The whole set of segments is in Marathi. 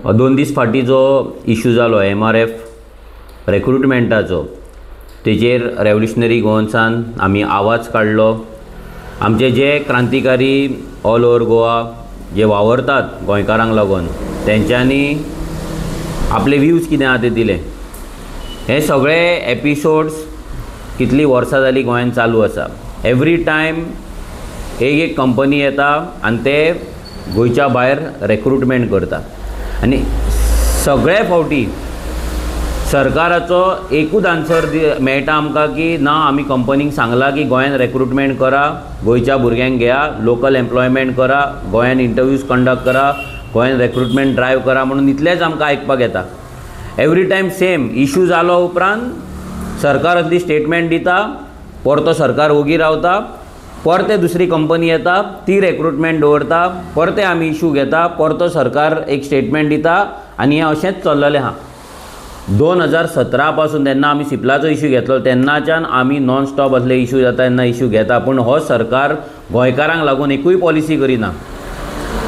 2 दीस फाटी जो इश्यू जालो MRF रिक्रुटमेंटाचो, तेजेर रेव्होल्युशनरी गोवन्सान आमी आवाज काडलो. आमचे जे क्रांतिकारी ऑल ओव्हर गोवा जे वावरतात गोंयकारांक लागून, तेंच्यांनी आपले व्ह्यूज कितें आहा ते दिले. हे सगळे एपिसोड्स कितली वर्सां जाली गोंयांत चालू आसा. एवरी टायम एक कंपनी येता आनी ते गोंयच्या भायर रिक्रुटमेंट करता. आनी सगळे फावटी सरकाराचो एकूच आन्सर मेळटा आमकां की ना, आमी कंपनीक सांगलां की गोंयांत रिक्रुटमेंट करा, गोंयच्या भुरग्यांक घेया, लोकल एम्प्लॉयमेंट करा, गोंयांत इंटरव्यूज कंडक्ट करा, गोंयांत रिक्रुटमेंट ड्रायव्ह करा म्हणून इतलेंच आमकां आयकपाक येता. एवरी टायम सेम इश्यू जालो उपरांत सरकार असली स्टेटमेंट दिता, परतो सरकार ओगी रावता, परते दुसरी कंपनी येता, ती रिक्रुटमेंट दवरता, परते आमी इश्यू घेता, परतो सरकार एक स्टेटमेंट दिता आनी हें अशेंच चल्ललें आहा. 2017 पासून जेन्ना आमी सिप्लाचो इश्यू घेतलो तेन्नाच्यान आमी नॉन स्टॉप असले इश्यू जाता तेन्ना इश्यू घेता, पूण हो सरकार गोंयकारांक लागून एकूय पॉलिसी करिना.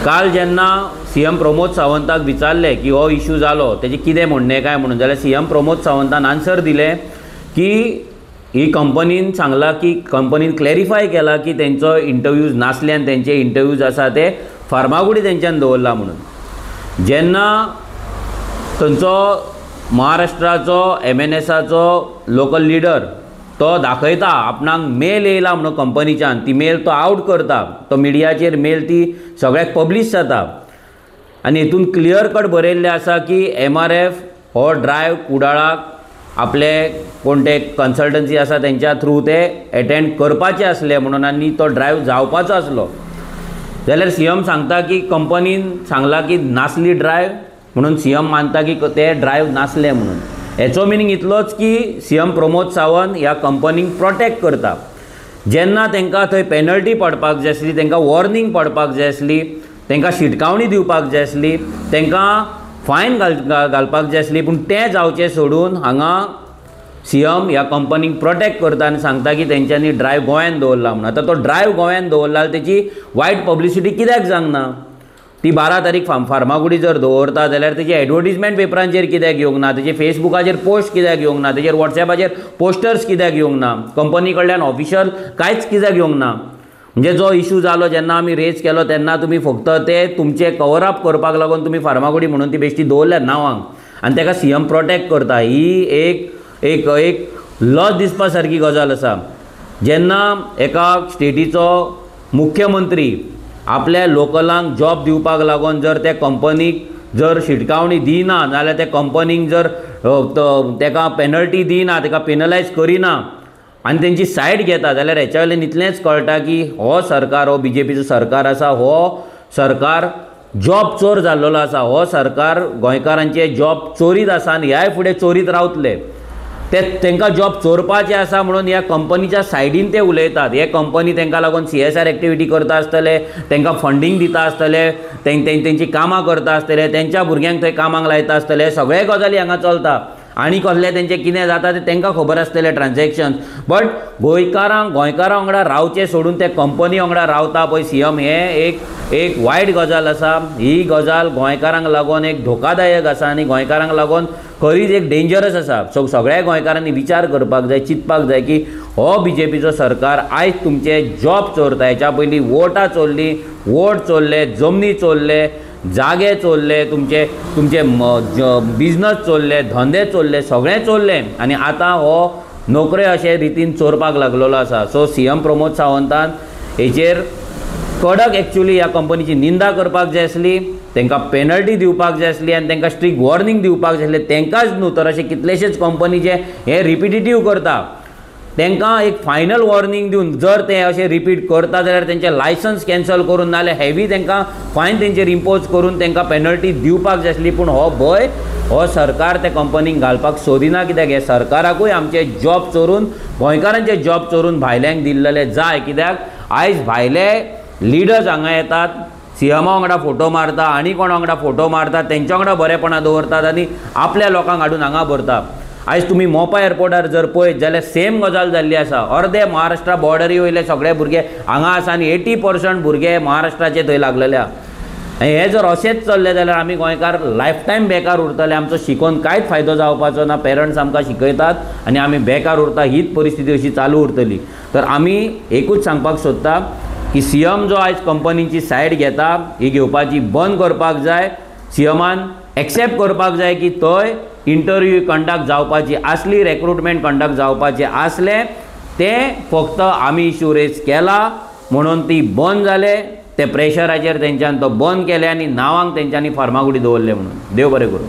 काल जेन्ना CM प्रमोद सावंताक विचारले की हो इश्यू जालो तेजें कितें म्हणणें काय म्हणून, जाल्यार CM प्रमोद सावंतान आन्सर दिलें की ही कंपनीन सांगलां की कंपनीन क्लॅरिफाय केला की तेंचो इंटरव्यूज नासले आनी तेंचे इंटरव्यूज आसा ते फार्मागुडी तेंच्यान दवरला म्हणून. जेन्ना थंयचो महाराष्ट्राचो MNSाचो लोकल लिडर तो दाखयता आपणाक मेल येयला म्हणून कंपनीच्यान, ती मेल तो आउट करता, तो मिडियाचेर मेल ती सगळ्याक पब्लीश जाता आनी हितून क्लियर कट बरयल्लें आसा की MRF हो ड्रायव्ह कुडाळाक आपले कोण ते कन्सल्टन्सी आसा तेंच्या थ्रू ते एटेंड करपाचे आसले म्हणून आनी तो ड्रायव्ह जावपाचो आसलो. जाल्यार CM सांगता की कंपनीन सांगलां की नासली ड्रायव्ह म्हणून CM मानता की ते ड्रायव्ह नासले म्हणून. हेचो मिनींग इतलोच की CM प्रमोद सावंत ह्या कंपनीक प्रोटेक्ट करता. जेन्ना तांकां थंय पेनल्टी पडपाक जाय आसली, तांकां वॉर्निंग पडपाक जाय आसली, तांकां शिटकावणी दिवपाक जाय आसली, तांकां फायन घालपाक जाय आसली, पूण तें जावचें सोडून हांगा CM ह्या कंपनीक प्रोटेक्ट करता आनी सांगता की तेंच्यांनी ड्रायव्ह गोंयांत दवरला म्हणून. आतां तो ड्रायव्ह गोंयांत दवरला तेची वायट पब्लिसिटी कित्याक जावंक ती 12 तारीख फार्मागुडी जर दवरता जाल्यार तेजी एडवर्टिजमेंट पेपरांचेर कित्याक येवंक ना, तेजे फेसबुकाचेर पोस्ट कित्याक येवंक ना, तेजेर वॉट्सॅपाचेर पोस्टर्स कित्याक येवंक ना, कंपनी कडल्यान ऑफिशियल कांयच कित्याक येवंक ना. म्हणजे जो इश्यू जालो जेन्ना आमी रेज केलो तेन्ना तुमी फक्त ते तुमचे कवर अप करपाक लागून तुमी फार्मागुडी म्हणून ती बेश्टी दवरल्या नांवांक आनी ताका CM प्रोटेक्ट करता. ही एक एक लज दिसपा सारकी गजाल आसा. जेन्ना एका स्टेटीचो मुख्यमंत्री आपल्या लोकलांक जॉब दिवपाक लागून जर त्या कंपनीक जर शिटकावणी दिना, नाल्यार त्या कंपनीक जर ताका पेनल्टी दिना, ताका पेनलायज करिना आनी तेंची सायड घेता, जाल्यार हेच्या वयल्यान इतलेंच कळटा की हो सरकार, हो BJPचो सरकार आसा, हो सरकार जॉब चोर जाल्लो आसा. हो सरकार गोंयकारांचे जॉब चोरीत आसा आनी ह्याय फुडें चोरीत रावतले. तांकां जॉब चोरपाचें आसा म्हणून ह्या कंपनीच्या सायडीन ते उलयतात. हे कंपनी तांकां लागून CSR एक्टिविटी करता आसतले, तांकां फंडींग दिता आसतले, तेंची कामां करता आसतले, तेंच्या भुरग्यांक थंय कामाक लायता आसतले, सगळे गजाली हांगा चलता आनी कसले तेंचें कितें जाता तें तांकां खबर आसतलें ट्रान्जॅक्शन्स. बट गोंयकारां वांगडा रावचें सोडून ते कंपनी वांगडा रावता पळय CM, हें एक वायट गजाल आसा. ही गजाल गोंयकारांक लागून एक धोकादायक आसा आनी गोंयकारांक लागून खरीच एक डेंजरस आसा. सो सगळ्या गोंयकारांनी विचार करपाक जाय, चिंतपाक जाय की हो BJPचो सरकार आयज तुमचे जॉब चोरता. हेच्या पयलीं वोटां चोरलीं, वोट चोरले, जमनी चोरले, जागे चोरले, तुमचे बिजनस चोरले, धंदे चोरले, सगळें चोरलें आनी आतां हो नोकऱ्यो अशे रितीन चोरपाक लागलेलो आसा. सो CM प्रमोद सावंतान हेचेर कडक एक्चुअली ह्या कंपनीची निंदा करपाक जाय आसली, तांकां पेनल्टी दिवपाक जाय आसली आनी तांकां स्ट्रिक्ट वॉर्निंग दिवपाक जाय आसलें. तांकांच न्हू तर अशे कितलेशेच कंपनी जे हे रिपिटेटीव करता तांकां एक फायनल वॉर्निंग दिवन जर ते अशें रिपीट करता जाल्यार तेंचें लायसन्स कॅन्सल करून नाल्यार हेवी तांकां फायन तेंचेर इम्पोज करून तांकां पेनल्टी दिवपाक जाय आसली. पूण हो सरकार त्या कंपनीक घालपाक सोदिना. कित्याक हे सरकाराकूय आमचे जॉब चोरून, गोंयकारांचे जॉब चोरून भायल्यांक दिल्लेले जाय. कित्याक आयज भायले लिडर्स हांगा येतात, CM वांगडा फोटो मारता, आनी कोणा वांगडा फोटो मारतात, तेंच्या वांगडा बरेपणा दवरतात आनी आपल्या लोकांक हाडून हांगा भरता. आयज तुम्ही मोपा एअरपोर्टार जर पळयत जाल्यार सेम गजाल जाल्ली आसा. अर्दे महाराष्ट्रा बॉर्डरी वयले सगळे भुरगे हांगा आसा आनी 80% भुरगे महाराष्ट्राचे थंय लागलेले आहा. हे जर अशेंच चल्ले जाल्यार आमी गोंयकार लायफ टायम बेकार उरतले. आमचो शिकोवन कांयच फायदो जावपाचो ना. पेरंट्स आमकां शिकयतात आनी आमी बेकार उरता, हीच परिस्थिती अशी चालू उरतली. तर आमी एकूच सांगपाक सोदता की CM जो आयज कंपनीची सायड घेता ही घेवपाची बंद करपाक जाय. CMन एक्सेप्ट करपाक जाय की थंय इंटरव्यू कंडक्ट जावपाची आसली, रिक्रुटमेंट कंडक्ट जावपाचे आसले, तें फक्त आमी इश्यू रेज केला म्हणून ती बंद जाले. ते प्रेशराचेर तेंच्यान तो बंद केले आनी नांवांक तेंच्यांनी फार्मागुडी दवरले म्हणून. देव बरें करूं.